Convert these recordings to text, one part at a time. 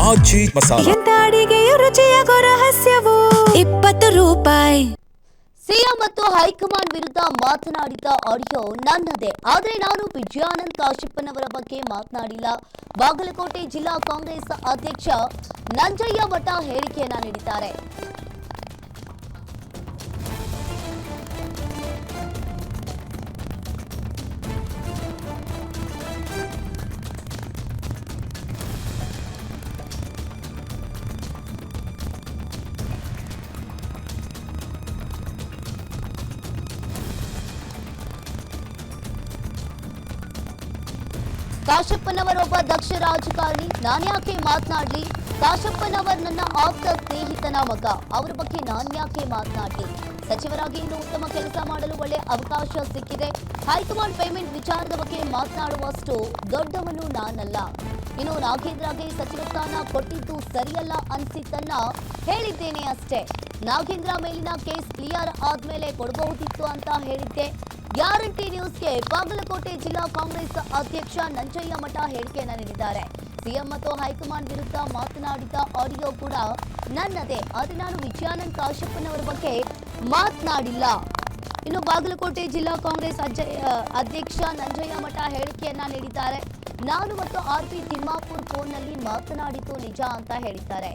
ಆಚಿ ಮಸಾಲ. ಎಂತ ಅಡಿಗೆಯ ರುಚಿಯಾಗೋ ರಹಸ್ಯವು 20 ರೂಪಾಯಿ. ಸಿಎಂ ಮತ್ತು ಹೈಕಮಾಂಡ್ ವಿರುದ್ಧ ಮಾತನಾಡಿದ ಆಡಿಯೋ ನನ್ನದೇ, ಆದರೆ ನಾನು ವಿಜಯಾನಂದ್ ಕಾಶಪ್ಪನವರ ಬಗ್ಗೆ ಮಾತನಾಡಿಲ್ಲ. ಬಾಗಲಕೋಟೆ ಜಿಲ್ಲಾ ಕಾಂಗ್ರೆಸ್ ಅಧ್ಯಕ್ಷ ನಂಜಯ್ಯ ಮಠ ಹೇಳಿಕೆಯನ್ನ ನೀಡಿದ್ದಾರೆ. ಕಾಶಪ್ಪನವರೊಬ್ಬ ದಕ್ಷ ರಾಜಕಾರಣಿ, ನಾನ್ಯಾಕೆ ಮಾತನಾಡ್ಲಿ? ಕಾಶಪ್ಪನವರ್ ನನ್ನ ಆಪ್ತ ಸ್ನೇಹಿತನ ಮಗ, ಅವರ ಬಗ್ಗೆ ನಾನ್ಯಾಕೆ ಮಾತನಾಡ್ಲಿ? ಸಚಿವರಾಗಿ ಇನ್ನೂ ಉತ್ತಮ ಕೆಲಸ ಮಾಡಲು ಒಳ್ಳೆ ಅವಕಾಶ ಸಿಕ್ಕಿದೆ. ಹೈಕಮಾಂಡ್ ಪೇಮೆಂಟ್ ವಿಚಾರದ ಬಗ್ಗೆ ಮಾತನಾಡುವಷ್ಟು ದೊಡ್ಡವನು ನಾನಲ್ಲ. ಇನ್ನು ನಾಗೇಂದ್ರಗೆ ಸಚಿವ ಸ್ಥಾನ ಕೊಟ್ಟಿದ್ದು ಸರಿಯಲ್ಲ ಅನ್ಸಿದ್ದನ್ನ ಹೇಳಿದ್ದೇನೆ ಅಷ್ಟೇ. ನಾಗೇಂದ್ರ ಮೇಲಿನ ಕೇಸ್ ಕ್ಲಿಯರ್ ಆದ್ಮೇಲೆ ಕೊಡಬಹುದಿತ್ತು ಅಂತ ಹೇಳಿದ್ದೆ. ಗ್ಯಾರಂಟಿ ನ್ಯೂಸ್ಗೆ ಬಾಗಲಕೋಟೆ ಜಿಲ್ಲಾ ಕಾಂಗ್ರೆಸ್ ಅಧ್ಯಕ್ಷ ನಂಜಯ್ಯ ಮಠ ಹೇಳಿಕೆಯನ್ನ ನೀಡಿದ್ದಾರೆ. ಸಿಎಂ ಮತ್ತು ಹೈಕಮಾಂಡ್ ವಿರುದ್ಧ ಮಾತನಾಡಿದ ಆಡಿಯೋ ಕೂಡ ನನ್ನದೇ, ಆದರೆ ನಾನು ವಿಜಯಾನಂದ್ ಕಾಶಪ್ಪನವರ ಬಗ್ಗೆ ಮಾತನಾಡಿಲ್ಲ. ಇನ್ನು ಬಾಗಲಕೋಟೆ ಜಿಲ್ಲಾ ಕಾಂಗ್ರೆಸ್ ಅಧ್ಯಕ್ಷ ನಂಜಯ್ಯ ಮಠ ಹೇಳಿಕೆಯನ್ನ ನೀಡಿದ್ದಾರೆ. ನಾನು ಮತ್ತು ಆರ್ಪಿ ತಿಮ್ಮಾಪುರ್ ಫೋನ್ನಲ್ಲಿ ಮಾತನಾಡಿದ್ದು ನಿಜ ಅಂತ ಹೇಳಿದ್ದಾರೆ.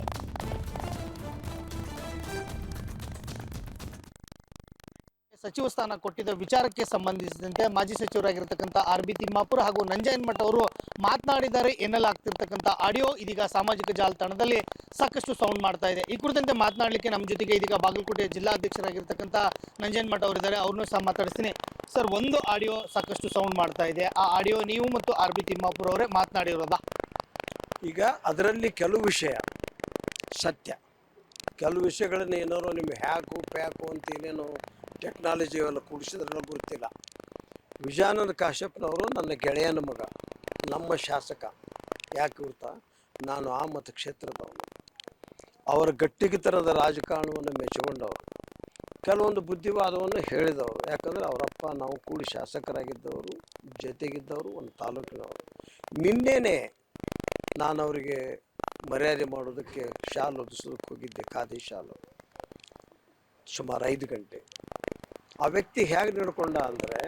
ಸಚಿವ ಸ್ಥಾನ ಕೊಟ್ಟಿದ್ದ ವಿಚಾರಕ್ಕೆ ಸಂಬಂಧಿಸಿದಂತೆ ಮಾಜಿ ಸಚಿವರಾಗಿರ್ತಕ್ಕಂಥ ಆರ್.ಬಿ. ತಿಮ್ಮಾಪುರ್ ಹಾಗೂ ನಂಜಯ್ಯ ಮಠ ಅವರು ಮಾತನಾಡಿದ್ದಾರೆ ಎನ್ನಲಾಗ್ತಿರ್ತಕ್ಕಂಥ ಆಡಿಯೋ ಇದೀಗ ಸಾಮಾಜಿಕ ಜಾಲತಾಣದಲ್ಲಿ ಸಾಕಷ್ಟು ಸೌಂಡ್ ಮಾಡ್ತಾ ಇದೆ. ಈ ಕುರಿತಂತೆ ಮಾತನಾಡಲಿಕ್ಕೆ ನಮ್ಮ ಜೊತೆಗೆ ಇದೀಗ ಬಾಗಲಕೋಟೆ ಜಿಲ್ಲಾಧ್ಯಕ್ಷರಾಗಿರ್ತಕ್ಕಂಥ ನಂಜಯ್ಯ ಮಠ ಅವರಿದ್ದಾರೆ. ಅವ್ರನ್ನೂ ಸಹ ಮಾತಾಡಿಸ್ತೀನಿ. ಸರ್, ಒಂದು ಆಡಿಯೋ ಸಾಕಷ್ಟು ಸೌಂಡ್ ಮಾಡ್ತಾ ಇದೆ. ಆ ಆಡಿಯೋ ನೀವು ಮತ್ತು ಆರ್.ಬಿ. ತಿಮ್ಮಾಪುರ್ ಅವರೇ ಮಾತನಾಡಿರೋದಾ? ಈಗ ಅದರಲ್ಲಿ ಕೆಲವು ವಿಷಯ ಸತ್ಯ, ಕೆಲವು ವಿಷಯಗಳನ್ನ ಏನಾರು ನಿಮ್ಗೆ ಹ್ಯಾಕು ಪ್ಯಾಕು ಅಂತ ಏನೇನು ಟೆಕ್ನಾಲಜಿ ಅವೆಲ್ಲ ಕೂಡಿಸಿದ್ರೆಲ್ಲ ಗೊತ್ತಿಲ್ಲ. ವಿಜಯಾನಂದ ಕಾಶಪ್ಪನವರು ನನ್ನ ಗೆಳೆಯನ ಮಗ, ನಮ್ಮ ಶಾಸಕ. ಯಾಕೆ ಗೊತ್ತಾ, ನಾನು ಆ ಮತಕ್ಷೇತ್ರದವನು. ಅವರ ಗಟ್ಟಿಗಿತನದ ರಾಜಕಾರಣವನ್ನು ಮೆಚ್ಚಿಕೊಂಡವರು, ಕೆಲವೊಂದು ಬುದ್ಧಿವಾದವನ್ನು ಹೇಳಿದವರು. ಯಾಕಂದರೆ ಅವರಪ್ಪ ನಾವು ಕೂಡಿ ಶಾಸಕರಾಗಿದ್ದವರು, ಜೊತೆಗಿದ್ದವರು, ಒಂದು ತಾಲೂಕಿನವರು. ನಿನ್ನೆನೇ ನಾನು ಅವರಿಗೆ ಮರ್ಯಾದೆ ಮಾಡೋದಕ್ಕೆ ಶಾಲು ಹೊದಿಸೋದಕ್ಕೆ ಹೋಗಿದ್ದೆ, ಖಾದಿ ಶಾಲು, ಸುಮಾರು 5 ಗಂಟೆ. ಆ ವ್ಯಕ್ತಿ ಹೇಗೆ ನಡ್ಕೊಂಡ ಅಂದರೆ,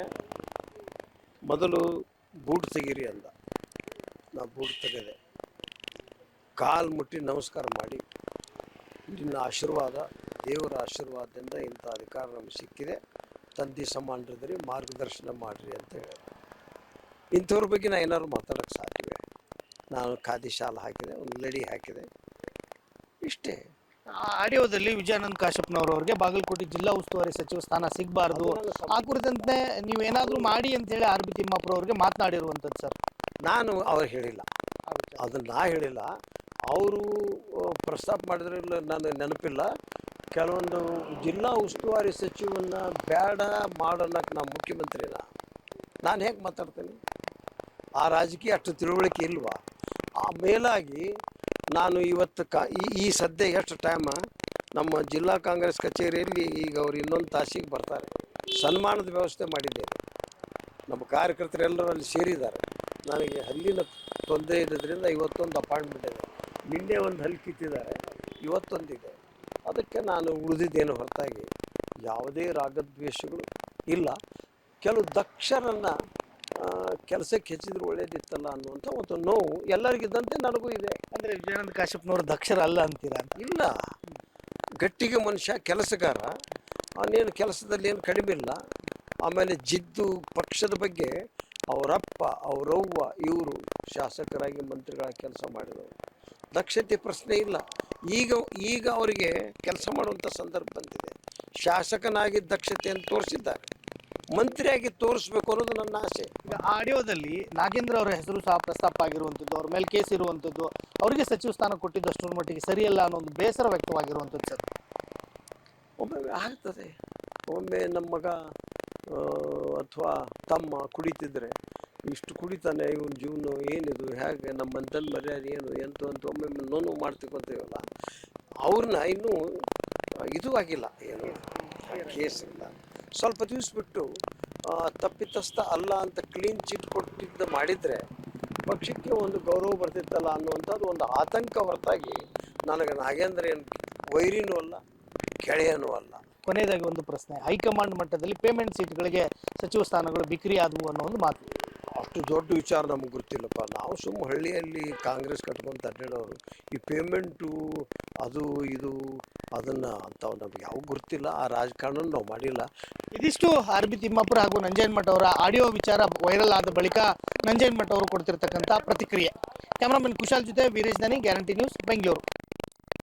ಮೊದಲು ಬೂಟ್ ತೆಗೀರಿ ಅಂದ. ನಾ ಬೂಟ್ ತೆಗೆದೆ, ಕಾಲು ಮುಟ್ಟಿ ನಮಸ್ಕಾರ ಮಾಡಿ, ನಿನ್ನ ಆಶೀರ್ವಾದ, ದೇವರ ಆಶೀರ್ವಾದದಿಂದ ಇಂಥ ಅಧಿಕಾರ ನಮಗೆ ಸಿಕ್ಕಿದೆ, ತಂದೆ ಸಮಾನರಿದ್ರಿ, ಮಾರ್ಗದರ್ಶನ ಮಾಡಿರಿ ಅಂತ ಹೇಳಿ. ಇಂಥವ್ರ ಬಗ್ಗೆ ನಾನು ಏನಾದ್ರು ಮಾತಾಡೋಕ್ಕೆ ಸಾಧ್ಯವೇ? ನಾನು ಖಾದಿ ಶಾಲು ಹಾಕಿದೆ, ಒಂದು ಲಡಿ ಹಾಕಿದೆ, ಇಷ್ಟೇ. ಆ ಆಡಿಯೋದಲ್ಲಿ ವಿಜಯಾನಂದ್ ಕಾಶಪ್ಪನವರವರಿಗೆ ಬಾಗಲಕೋಟೆ ಜಿಲ್ಲಾ ಉಸ್ತುವಾರಿ ಸಚಿವ ಸ್ಥಾನ ಸಿಗಬಾರ್ದು, ಆ ಕುರಿತಂತೆ ನೀವೇನಾದ್ರೂ ಮಾಡಿ ಅಂತ ಹೇಳಿ ಆರ್.ಬಿ. ತಿಮ್ಮಾಪುರ ಅವರಿಗೆ ಮಾತನಾಡಿರುವಂಥದ್ದು. ಸರ್, ನಾನು ಅವ್ರು ಹೇಳಿಲ್ಲ, ಅದನ್ನು ನಾ ಹೇಳಿಲ್ಲ. ಅವರು ಪ್ರಸ್ತಾಪ ಮಾಡಿದ್ರೆ ನಾನು ನೆನಪಿಲ್ಲ. ಕೆಲವೊಂದು ಜಿಲ್ಲಾ ಉಸ್ತುವಾರಿ ಸಚಿವನ್ನ ಬೇಡ ಮಾಡೋಣಕ್ಕೆ ನಾವು ಮುಖ್ಯಮಂತ್ರಿನ, ನಾನು ಹೇಗೆ ಮಾತಾಡ್ತೇನೆ? ಆ ರಾಜಕೀಯ ಅಷ್ಟು ತಿಳುವಳಿಕೆ ಇಲ್ವಾ? ಆ ಮೇಲಾಗಿ ನಾನು ಇವತ್ತು ಈ ಸದ್ಯ ಎಷ್ಟು ಟೈಮ ನಮ್ಮ ಜಿಲ್ಲಾ ಕಾಂಗ್ರೆಸ್ ಕಚೇರಿಯಲ್ಲಿ ಈಗ ಅವ್ರು ಇನ್ನೊಂದು ತಾಸಿಗೆ ಬರ್ತಾರೆ. ಸನ್ಮಾನದ ವ್ಯವಸ್ಥೆ ಮಾಡಿದ್ದೇನೆ, ನಮ್ಮ ಕಾರ್ಯಕರ್ತರೆಲ್ಲರೂ ಅಲ್ಲಿ ಸೇರಿದ್ದಾರೆ. ನನಗೆ ಹಲ್ಲಿನ ತೊಂದರೆ ಇರೋದ್ರಿಂದ ಇವತ್ತೊಂದು ಅಪಾಯಿಂಟ್ಮೆಂಟ್ ಇದೆ. ನಿನ್ನೆ ಒಂದು ಹಲ್ಲು ಕಿತ್ತಿದ್ದಾರೆ, ಇವತ್ತೊಂದಿದೆ. ಅದಕ್ಕೆ ನಾನು ಉಳಿದಿದ್ದೇನು ಹೊರತಾಗಿ ಯಾವುದೇ ರಾಗದ್ವೇಷಗಳು ಇಲ್ಲ. ಕೆಲವು ದಕ್ಷರನ್ನು ಕೆಲಸಕ್ಕೆ ಹೆಚ್ಚಿದ್ರು ಒಳ್ಳೇದಿತ್ತಲ್ಲ ಅನ್ನುವಂಥ ಒಂದು ನೋವು ಎಲ್ಲರಿಗಿದ್ದಂತೆ ನನಗೂ ಇದೆ. ಅಂದ್ರೆ ವಿಜಯಾನಂದ ಕಾಶಪ್ಪನವರು ದಕ್ಷರ ಅಲ್ಲ ಅಂತೀರಾ? ಇಲ್ಲ, ಗಟ್ಟಿಗೆ ಮನುಷ್ಯ, ಕೆಲಸಗಾರ, ಅವನೇನು ಕೆಲಸದಲ್ಲಿ ಏನು ಕಡಿಮೆ ಇಲ್ಲ. ಆಮೇಲೆ ಜಿದ್ದು, ಪಕ್ಷದ ಬಗ್ಗೆ ಅವರಪ್ಪ ಅವರವ್ವ ಇವರು ಶಾಸಕರಾಗಿ ಮಂತ್ರಿಗಳಾಗಿ ಕೆಲಸ ಮಾಡಿದವರು. ದಕ್ಷತೆ ಪ್ರಶ್ನೆ ಇಲ್ಲ. ಈಗ ಅವರಿಗೆ ಕೆಲಸ ಮಾಡುವಂಥ ಸಂದರ್ಭ ಬಂದಿದೆ. ಶಾಸಕನಾಗಿ ದಕ್ಷತೆಯನ್ನು ತೋರಿಸಿದ್ದಾರೆ, ಮಂತ್ರಿಯಾಗಿ ತೋರಿಸ್ಬೇಕು ಅನ್ನೋದು ನನ್ನ ಆಸೆ. ಈಗ ಆಡಿಯೋದಲ್ಲಿ ನಾಗೇಂದ್ರ ಅವರ ಹೆಸರು ಸಹ ಪ್ರಸ್ತಾಪ ಆಗಿರುವಂಥದ್ದು, ಅವ್ರ ಮೇಲೆ ಕೇಸ್ ಇರುವಂಥದ್ದು, ಅವರಿಗೆ ಸಚಿವ ಸ್ಥಾನ ಕೊಟ್ಟಿದ್ದಷ್ಟರ ಮಟ್ಟಿಗೆ ಸರಿಯಲ್ಲ ಅನ್ನೋ ಒಂದು ಬೇಸರ ವ್ಯಕ್ತವಾಗಿರುವಂಥದ್ದು. ಸರ್, ಒಮ್ಮೆ ಆಗ್ತದೆ. ಒಮ್ಮೆ ನಮ್ಮ ಮಗ ಅಥವಾ ತಮ್ಮ ಕುಡಿತಿದ್ರೆ ಇಷ್ಟು ಕುಡಿತಾನೆ, ಇವನ ಜೀವನ ಏನಿದು, ಹೇಗೆ ನಮ್ಮ ಮಂತನ ಮರ್ಯಾದೆ ಏನು ಅಂತ ಒಮ್ಮೆ ನೋವು ಮಾಡ್ತಿಕೊತೀವಲ್ಲ, ಅವ್ರನ್ನ ಇನ್ನೂ ಇದು ಆಗಿಲ್ಲ, ಏನು ಕೇಸ್ ಇಲ್ಲ. ಸ್ವಲ್ಪ ದಿವಸ ಬಿಟ್ಟು ತಪ್ಪಿತಸ್ಥ ಅಲ್ಲ ಅಂತ ಕ್ಲೀನ್ ಚಿಟ್ ಕೊಟ್ಟಿದ್ದು ಮಾಡಿದರೆ ಪಕ್ಷಕ್ಕೆ ಒಂದು ಗೌರವ ಬರ್ತಿತ್ತಲ್ಲ ಅನ್ನುವಂಥದ್ದು ಒಂದು ಆತಂಕ ಹೊರತಾಗಿ ನನಗೆ ನಾಗೇಂದ್ರ ಏನು ವೈರಿನೂ ಅಲ್ಲ ಗೆಳೆಯನೂ ಅಲ್ಲ. ಕೊನೆಯದಾಗಿ ಒಂದು ಪ್ರಶ್ನೆ, ಹೈಕಮಾಂಡ್ ಮಟ್ಟದಲ್ಲಿ ಪೇಮೆಂಟ್ ಸೀಟ್ಗಳಿಗೆ ಸಚಿವ ಸ್ಥಾನಗಳು ಬಿಕ್ರಿ ಆದವು ಅನ್ನೋ ಒಂದು ಮಾತು. ಅಷ್ಟು ದೊಡ್ಡ ವಿಚಾರ ನಮ್ಗೆ ಗೊತ್ತಿಲ್ಲಪ್ಪ. ನಾವು ಸುಮ್ಮ ಹಳ್ಳಿಯಲ್ಲಿ ಕಾಂಗ್ರೆಸ್ ಕಟ್ಕೊಂತ ಅಡ್ಡಾಡೋರು. ಈ ಪೇಮೆಂಟು ಅದು ಇದು ಅದನ್ನು ಅಂಥವು ನಮ್ಗೆ ಯಾವ ಗೊತ್ತಿಲ್ಲ. ಆ ರಾಜಕಾರಣ ನಾವು ಮಾಡಿಲ್ಲ. ಇದಿಷ್ಟು ಆರ್ ಬಿ ತಿಮ್ಮಾಪುರ ಹಾಗೂ ನಂಜನಮಠ ಅವರ ಆಡಿಯೋ ವಿಚಾರ ವೈರಲ್ ಆದ ಬಳಿಕ ನಂಜನಮಠ ಅವರು ಕೊಡ್ತಿರ್ತಕ್ಕಂಥ ಪ್ರತಿಕ್ರಿಯೆ. ಕ್ಯಾಮರಾಮನ್ ಕುಶಾಲ್ ಜೊತೆ ವೀರೇಶ್ ದಾನಿ, ಗ್ಯಾರಂಟಿ ನ್ಯೂಸ್, ಬೆಂಗಳೂರು.